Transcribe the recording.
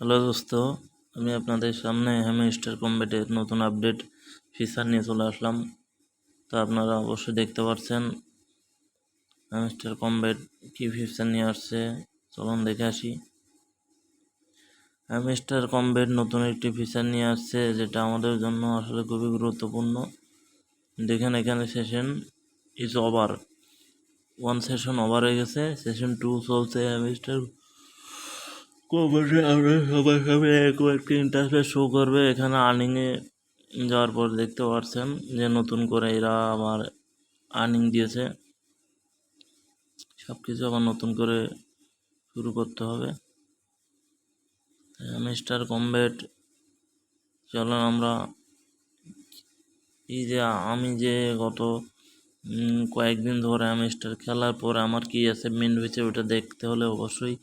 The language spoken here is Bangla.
হ্যালো দোস্ত, আমি আপনাদের সামনে হ্যামস্টার কম্ব্যাটের নতুন আপডেট ফিচার নিয়ে চলে আসলাম। তো আপনারা অবশ্যই দেখতে পাচ্ছেন হ্যামস্টার কম্ব্যাট কী ফিচার নিয়ে আসছে। চলুন দেখে আসি। হ্যামস্টার কম্ব্যাট নতুন একটি ফিচার নিয়ে আসছে, যেটা আমাদের জন্য আসলে খুবই গুরুত্বপূর্ণ। দেখেন এখানে session is over, 1 session over হয়ে গেছে, সেশন 2 চলছে। হ্যামস্টার কম্ব্যাটে আমরা সবার সামনে একটি ইন্টারফেস শো করবে। এখানে আর্নিংয়ে যাওয়ার পর দেখতে পাচ্ছেন যে নতুন করে এরা আবার আর্নিং দিয়েছে। সব কিছু আবার নতুন করে শুরু করতে হবে। মিস্টার কম্ব্যাট, চলুন আমরা এই যে আমি যে গত কয়েকদিন ধরে মিস্টার খেলার পর আমার কি অ্যাচিভমেন্ট হয়েছে ওটা দেখতে হলে অবশ্যই